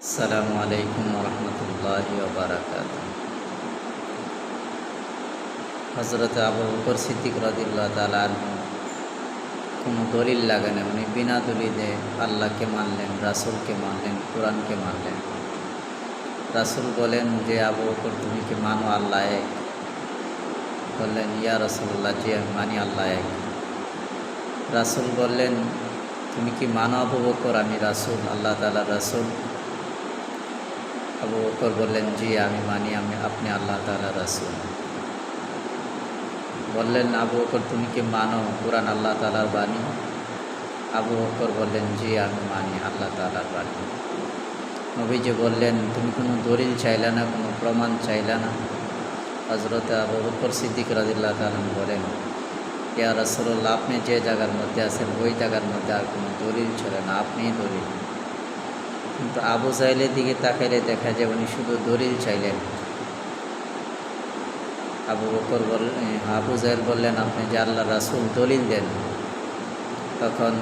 আসসালামু আলাইকুম রহমতুল্লাহি ওয়া বারাকাতুহু। হযরত আবু বকর সিদ্দিক রাদিয়াল্লাহু তাআলা আনহু কোনো দলিল লাগান, উনি বিনা দলিলে আল্লাহকে মানলেন, রাসূলকে মানলেন, কোরআনকে মানলেন। রাসূল বলেন যে, আবু বকর তুমি কি মানো আল্লাহ এক? বললেন, ইয়া রাসূলুল্লাহ, জি আমি মানি আল্লাহ এক। রাসূল বললেন, তুমি কি মানো আবু বকর আমি রাসূল, আল্লাহ তাআলার রাসূল? আবু বকর বললেন, জি আমি মানি আপনি আল্লাহ তাআলার রাসূল। বললেন, আবু বকর তুমি কি মানো কুরআন আল্লাহ তাআলার বাণী? আবু বকর বললেন, জি আমি মানি আল্লাহ তাআলার বাণী। নবীজি বললেন, তুমি কোনো দলিল চাইলা না, কোনো প্রমাণ চাইলা না? হযরত আবু বকর সিদ্দিক রাদিয়াল্লাহু তাআলা বলেন, ইয়া রাসূলুল্লাহ, আপনি যে জায়গার মধ্যে আছেন ওই জায়গার মধ্যে আর কোনো দলিল ছিল না, আপনিই দলিল। কিন্তু আবু জাহেলের দিকে তাকাইলে দেখা যায় উনি শুধু দলিল চাইলেন। আবু জাহেল বললেন, আপনি যে আল্লাহ রাসূল দলিল দেন, তখন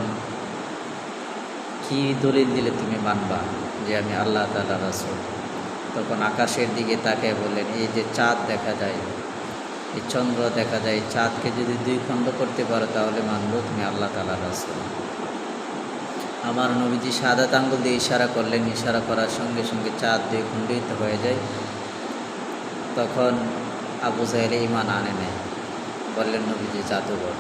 কি দলিল দিলে তুমি মানবা যে আমি আল্লাহ তাআলা রাসূল? তখন আকাশের দিকে তাকিয়ে বললেন, এই যে চাঁদ দেখা যায়, এই চন্দ্র দেখা যায়, চাঁদকে যদি দুই খণ্ড করতে পারো তাহলে মানবো তুমি আল্লাহ তাআলা রাসূল। আমার নবীজি শাহাদাত আঙ্গুল দিয়ে ইশারা করলেন, ইশারা করার সঙ্গে সঙ্গে চাঁদ দুই খণ্ডিত হয়ে যায়। তখন আবু জাহেল ঈমান আনে নাই, বললেন নবীজি জাদুঘর।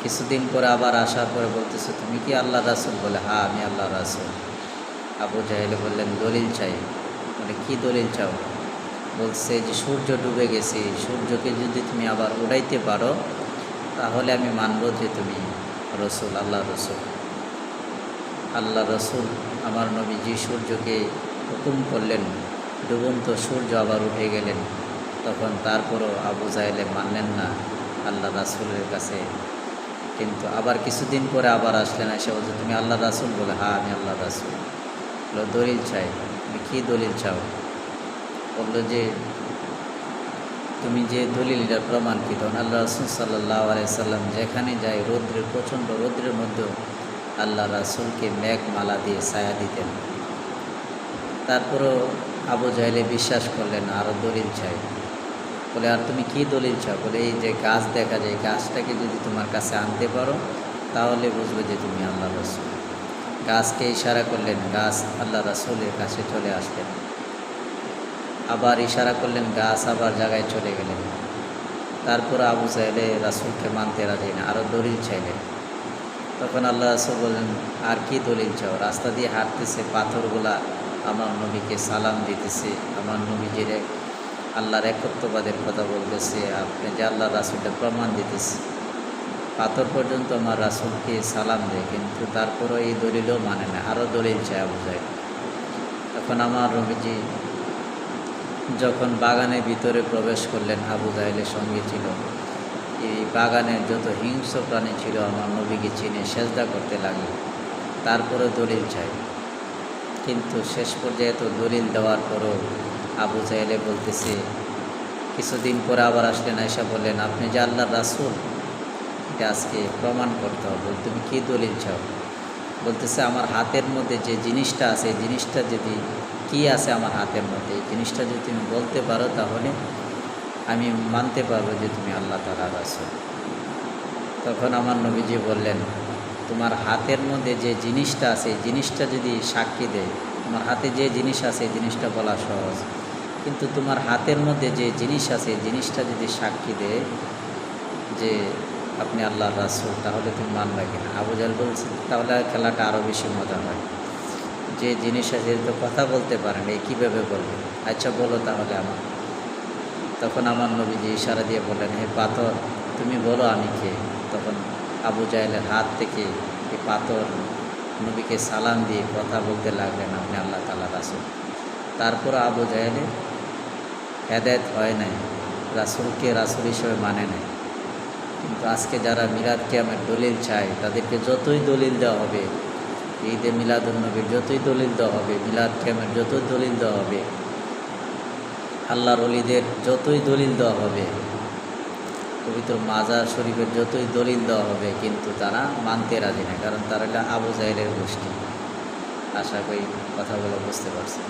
কিছুদিন পরে আবার আসার পরে বলতেছে, তুমি কি আল্লাহ রাসূল? বলে, হ্যাঁ আমি আল্লাহ রাসূল। আবু জাহেল বললেন, দলিল চাই। বলে, কি দলিল চাও? বলছে যে সূর্য ডুবে গেছে, সূর্যকে যদি তুমি আবার উড়াইতে পারো তাহলে আমি মানব যে তুমি রসুল, আল্লাহ রসুল। আল্লাহ রসুল আমার নবীজি সূর্যকে হুকুম করলেন, ডুবন্ত সূর্য আবার উঠে গেলেন। তখন তারপরও আবু জাহেলে মানলেন না আল্লাহ রাসূলের কাছে। কিন্তু আবার কিছুদিন পরে আবার আসলেন, এসে বলছে, তুমি আল্লাহ রাসূল? বলে, হ্যাঁ আমি আল্লাহ রাসূল। বললো, দলিল চাই। কী দলিল চাও? বললো যে, তুমি যে দলিলটার প্রমাণ কি? তখন আল্লাহ রাসূল সাল্লাল্লাহু আলাইহি সাল্লাম যেখানে যায়, রৌদ্রের প্রচণ্ড রৌদ্রের মধ্যেও আল্লাহ রাসূলকে মেঘমালা দিয়ে ছায়া দিতেন। তারপরও আবু জাহেলে বিশ্বাস করলেন, আরও দলিল চাই। বলে, আর তুমি কি দলিল চাও? বলে, এই যে গাছ দেখা যায়, গাছটাকে যদি তোমার কাছে আনতে পারো তাহলে বুঝবে যে তুমি আল্লাহ রাসূল। গাছকে ইশারা করলেন, গাছ আল্লাহ রাসূলের কাছে চলে আসলেন। আবার ইশারা করলেন, গাছ আবার জায়গায় চলে গেলেন। তারপর আবু জাহেলে রাসূলকে মানতে রাজি না, আরও দলিল চাইলেন। তখন আল্লাহ রাসূল বললেন, আর কি দলিল চাও? রাস্তা দিয়ে হাঁটতেছে, পাথরগুলা আমার নবীকে সালাম দিতেছে, আমার নবীজির আল্লাহর একত্ববাদের কথা বলতেছে, আপনি যে আল্লাহ রাসূলটা প্রমাণ দিতেছে। পাথর পর্যন্ত আমার রাসূলকে সালাম দেয়, কিন্তু তারপরও এই দলিলও মানে না, আরও দলিল চায় আবু জাহেল। তখন আমার নবীজি যখন বাগানের ভিতরে প্রবেশ করলেন, আবু জাহেলের সঙ্গে ছিল। এই বাগানের যত হিংস্র প্রাণী ছিল আমার নবীকে চিনে সেজদা করতে লাগলো। তারপরে দলিল চাই, কিন্তু শেষ পর্যায়ে তো দলিল দেওয়ার পরও আবু জাহেলে বলতেছে, কিছুদিন পরে আবার আসলেন, আয়েশা বললেন, আপনি যে আল্লাহর রাসূল এটা আজকে প্রমাণ করতে হবে। তুমি কি দলিল চাও? বলতেছে, আমার হাতের মধ্যে যে জিনিসটা আছে, এই জিনিসটা যদি কি আছে আমার হাতের মধ্যে, এই জিনিসটা যদি তুমি বলতে পারো তাহলে আমি মানতে পারবো যে তুমি আল্লাহ তাআলার রাসূল। তখন আমার নবীজি বললেন, তোমার হাতের মধ্যে যে জিনিসটা আছে এই জিনিসটা যদি সাক্ষী দেয়, তোমার হাতে যে জিনিস আছে এই জিনিসটা বলা সহজ, কিন্তু তোমার হাতের মধ্যে যে জিনিস আছে এই জিনিসটা যদি সাক্ষী দেয় যে আপনি আল্লাহর রাসূল, তাহলে তুমি মানবে কিনা? আবু জাহেল বলছে, তাহলে খেলাটা আরও বেশি মজা হয়। যে জিনিস আছে তো কথা বলতে পারেন, এই কীভাবে বলবেন? আচ্ছা বলো তাহলে আমার। তখন আমার নবীজি ইশারা দিয়ে বললেন, হে পাথর, তুমি বলো আমি কে? তখন আবু জাহেলের হাত থেকে এই পাথর নবীকে সালাম দিয়ে কথা বলতে লাগলেন, আপনি আল্লাহ তাআলার রাসূল। তারপর আবু জাহেলে হেদায়েত হয় নাই, রাসূলকে রাসূল হিসেবে মানে নাই। কিন্তু আজকে যারা মিলাদ কিয়ামের দলিল চায়, তাদেরকে যতই দলিল দেওয়া হবে, ঈদে মিলাদুন্নবীর যতই দলিল দেওয়া হবে, মিলাদ কিয়ামের যতই দলিল দেওয়া হবে, আল্লাহর ওলিদের যতই দলিল দেওয়া হবে, পবিত্র মাজার শরীফের যতই দলিল দেওয়া হবে, কিন্তু তারা মানতে রাজি না, কারণ তারা এটা আবু জাহেলের গোষ্ঠী। আশা করি কথাগুলো বুঝতে পারছি।